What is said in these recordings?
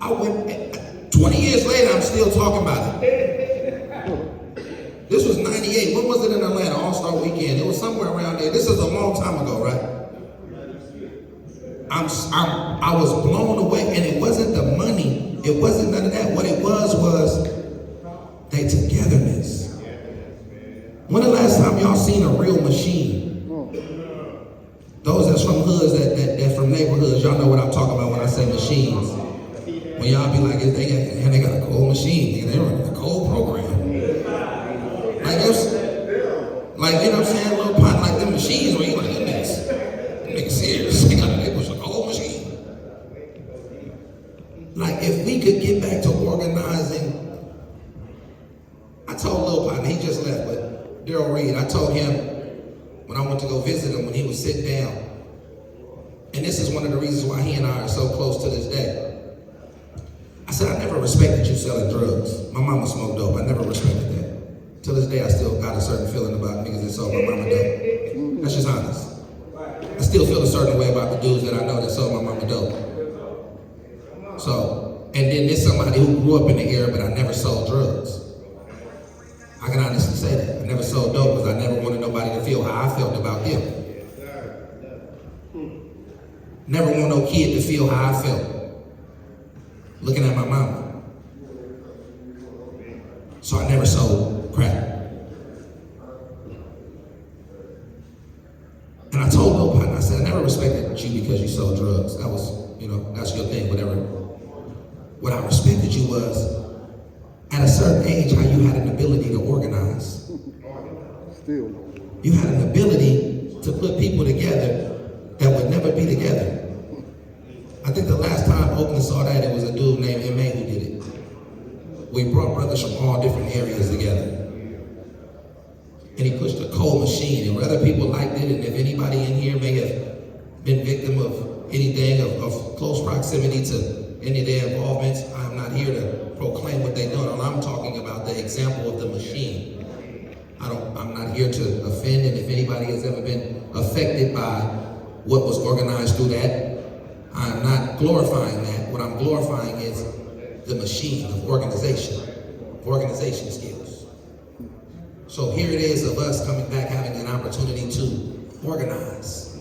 I went, 20 years later, I'm still talking about it. This was 98. When was it in Atlanta? All-Star Weekend. It was somewhere around there. This is a long time ago, right? I was blown away, and it wasn't the money. It wasn't none of that. What it was their togetherness. When the last time y'all seen a real machine? Those that's from hoods, that from neighborhoods, y'all know what I'm talking about when I say machines. When y'all be like, they got a cold machine, they run a cold program. Like, you know what I'm saying? A little pot like them machines where you like, them niggas serious. They was a cold machine. Like, if we could get back to organizing. I told Lil Partner, he just left, but Daryl Reed, I told him when I went to go visit him, when he was sitting down, and this is one of the reasons why he and I are so close to this day. I said, I never respected you selling drugs. My mama smoked dope. I never respected that. Till this day, I still got a certain feeling about niggas that sold my mama dope. That's just honest. I still feel a certain way about the dudes that I know that sold my mama dope. So, and then there's somebody who grew up in the era, but I never sold drugs. I can honestly say that. I never sold dope because I never wanted nobody to feel how I felt about them. Never want no kid to feel how I felt looking at my mama. So I never sold crack. And I told Lil Partner, I said, I never respected you because you sold drugs. That was, that's your thing, whatever. What I respected you was, at a certain age, how you had an ability to organize. Still. You had an ability to put people together that would never be together. I think the last time Oakland saw that, it was a dude named M.A. who did it. We brought brothers from all different areas together. And he pushed a cold machine, and whether people liked it, and if anybody in here may have been victim of anything of close proximity to any of their involvements, I'm not here to proclaim what they're doing. I'm talking about the example of the machine. I'm not here to offend, and if anybody has ever been affected by what was organized through that, I'm not glorifying that. What I'm glorifying is the machine of organization skills. So here it is of us coming back, having an opportunity to organize.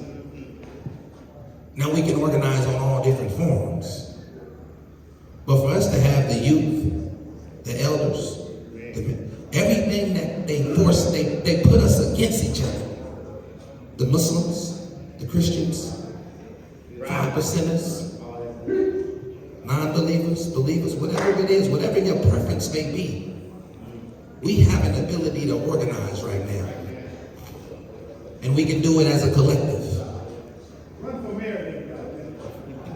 Now we can organize on all different forms. But for us to have the youth, the elders, everything that they force, they put us against each other. The Muslims, the Christians, 5%ers, non-believers, believers, whatever it is, whatever your preference may be, we have an ability to organize right now. And we can do it as a collective.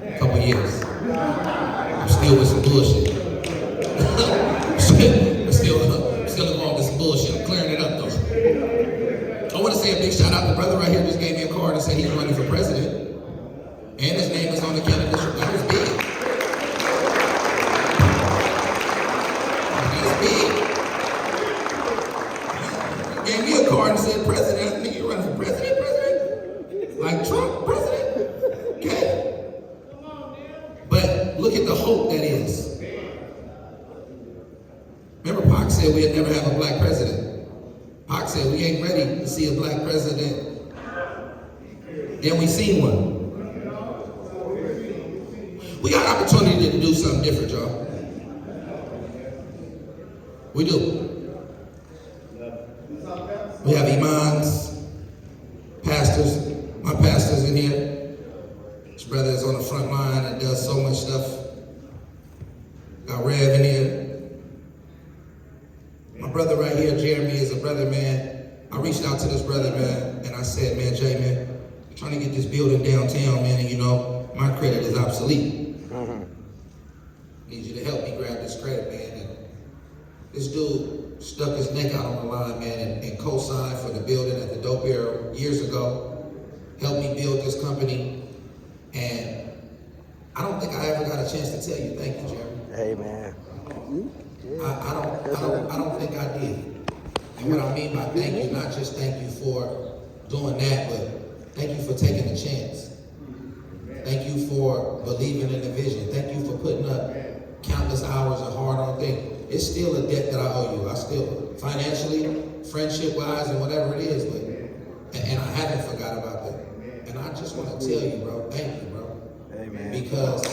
A couple years. I'm still with some bullshit. still involved with some bullshit. I'm clearing it up though. I want to say a big shout out. The brother right here just gave me a card and said he's running for president. And his name is on the candidate list. That was big. That's big. Gave me a card and said, President. I think you're running for president? Like Trump, president? Okay. But look at the hope that is. Remember Pac said we'd never have a black president. Pac said we ain't ready to see a black president. Then we seen one. We got opportunity to do something different, y'all. We do. We have imams, pastors. My pastor's in here. His brother is on the front line and does so much stuff. Got Rev in here. My brother right here, Jeremy, is a brother, man. I reached out to this brother, man, and I said, man, Jay, man, I'm trying to get this building downtown, man, and my credit is obsolete. Need you to help me grab this credit, man. And this dude stuck his neck out on the line, man, and co-signed for the building at the Dope Era years ago. Helped me build this company. And I don't think I ever got a chance to tell you thank you, Jeremy. Hey, man. I don't think I did. And what I mean by thank you, not just thank you for doing that, but thank you for taking the chance. Thank you for believing in the vision. Thank you for putting up it's still a debt that I owe you. I still, financially, friendship-wise, and whatever it is, but, and I haven't forgot about that. And I just want to tell you, bro, thank you, bro. Amen. Because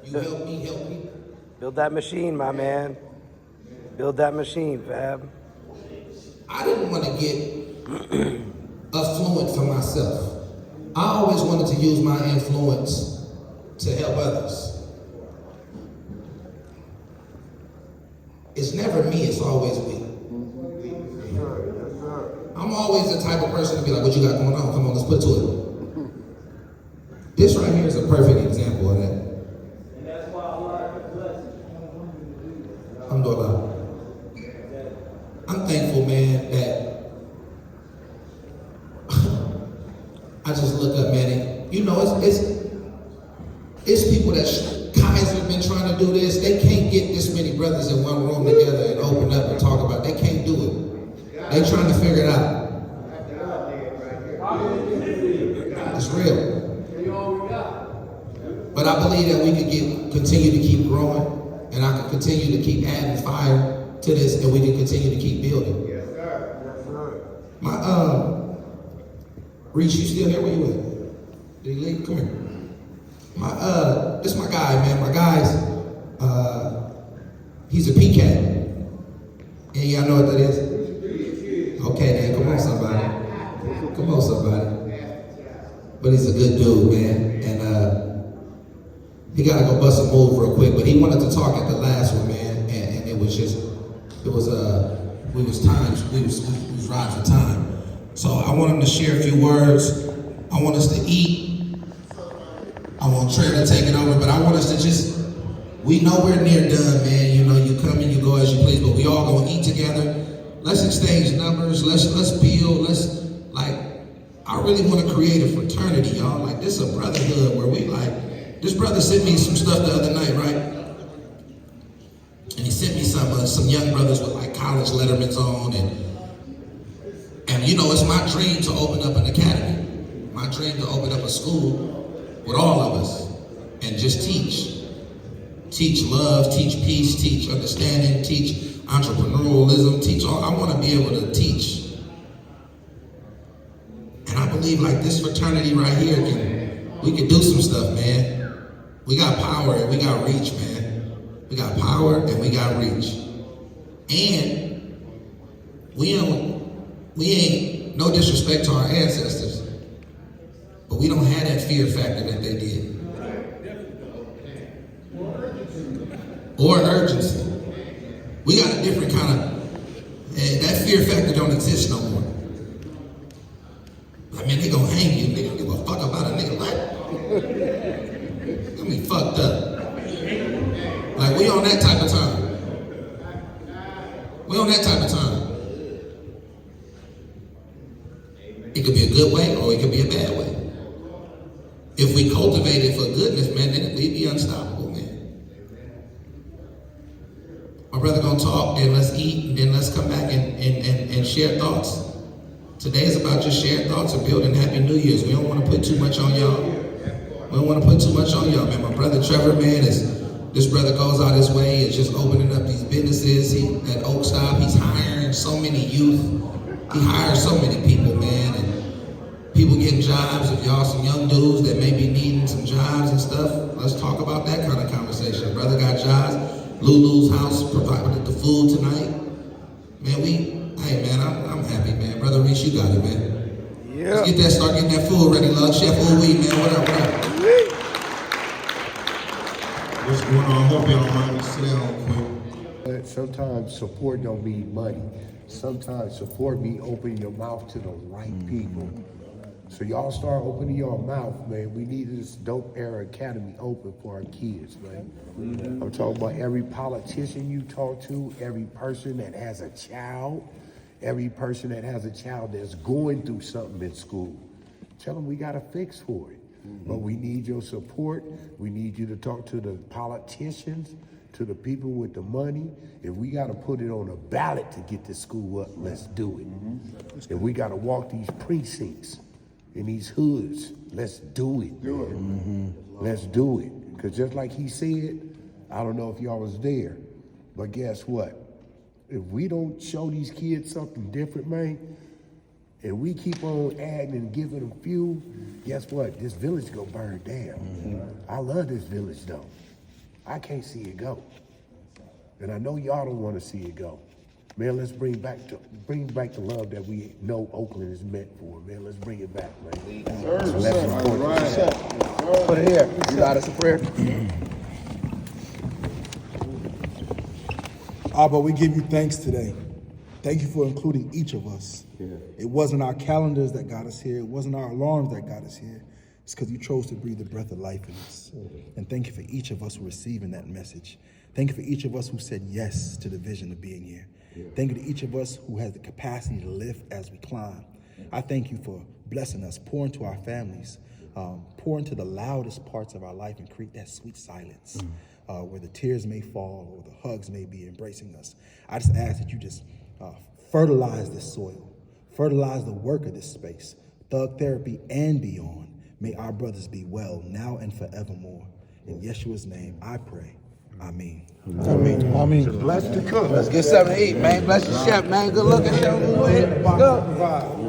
you help me help people. Build that machine, my man. Build that machine, Fab. I didn't want to get affluent for myself. I always wanted to use my influence to help others. It's never me, it's always we. I'm always the type of person to be like, what you got going on? Come on, let's put to it. This right here is a perfect example of that. And that's why Allah has blessed you. Alhamdulillah. I'm thankful, man, that I just look up, man, and you know, it's people that Kaiser been trying to do this. They can't get this many brothers in one room together and open up and talk about it. They can't do it. They trying to figure it out. It's real. But I believe that we could continue to keep growing, and I can continue to keep adding fire to this, and we can continue to keep building. Yes, sir. Yes, sir. My Reach, you still here? Where you at? Did he leave? Come here. This my guy, man. My guy's he's a PCAT. And y'all know what that is? Okay, then come on, somebody. Come on, somebody. But he's a good dude, man. And he gotta go bust a move real quick. But he wanted to talk at the last one, man. And it was just, we was riding for time. So I want him to share a few words. I want us to eat. I want Trey to take it over, but I want us to just, we nowhere near done, man. You know, you come and you go as you please, but we all gonna eat together. Let's exchange numbers. Let's build. I really want to create a fraternity, y'all. Like, this is a brotherhood where we this brother sent me some stuff the other night, right? And he sent me some young brothers with like college lettermans on, and you know, it's my dream to open up an academy. My dream to open up a school with all of us and just teach. Teach love, teach peace, teach understanding, teach entrepreneurialism, teach all. I want to be able to teach. And I believe like this fraternity right here, we can do some stuff, man. We got power and we got reach, man. We got power and we got reach. And we ain't, no disrespect to our ancestors, but we don't have that fear factor that they did. Or urgency. We got a different kind of, that fear factor don't exist no more. I mean, they gonna hang you, they don't give a fuck about a nigga like, I mean, fucked up. Like, we on that type of time. We on that type of time. It could be a good way or it could be a bad way. If we cultivate it for goodness, man, then we'd be unstoppable, man. My brother gonna talk, then let's eat, and then let's come back and share thoughts. Today is about just sharing thoughts and building Happy New Year's. We don't want to put too much on y'all. We don't want to put too much on y'all, man. My brother Trevor, man, this brother goes out his way. It's just opening up these businesses. At Oak Stop, he's hiring so many youth. He hires so many people, man, and people getting jobs. If y'all some young dudes that may be needing some jobs and stuff, let's talk about that kind of conversation. Brother got jobs. Lulu's house provided the food tonight. Man, hey man, I'm happy, man. Brother Reese, you got it, man. Yeah. Let's start getting that food ready, love. Chef Ooh-Wee, man, what up? What's going on? Hope y'all don't mind me sit down quick. Sometimes support don't mean money. Sometimes support mean opening your mouth to the right people. So y'all start opening your mouth, man. We need this Dope Era Academy open for our kids, man. I'm talking about every politician you talk to, every person that has a child, every person that has a child that's going through something in school. Tell them we got a fix for it. But we need your support. We need you to talk to the politicians, to the people with the money. If we got to put it on a ballot to get this school up, let's do it. If we got to walk these precincts in these hoods. Let's do it. Let's do it. Because just like he said, I don't know if y'all was there, but guess what? If we don't show these kids something different, man, and we keep on adding and giving them fuel, guess what? This village gonna burn down. I love this village though. I can't see it go. And I know y'all don't want to see it go. Man, let's bring back the love that we know Oakland is meant for, man. Let's bring it back, man. So let's support this. Put it here. You got us a prayer. Abba, we give you thanks today. Thank you for including each of us. It wasn't our calendars that got us here. It wasn't our alarms that got us here. It's because you chose to breathe the breath of life in us. And thank you for each of us who receiving that message. Thank you for each of us who said yes to the vision of being here. Thank you to each of us who has the capacity to lift as we climb. I thank you for blessing us, pour into our families, pour into the loudest parts of our life and create that sweet silence where the tears may fall or the hugs may be embracing us. I just ask that you just fertilize this soil, fertilize the work of this space, Thug Therapy and beyond. May our brothers be well now and forevermore. In Yeshua's name, I pray. Amen. Bless the cook. Let's get something to eat, man. Bless your chef, man. Good looking, chef. Let's go.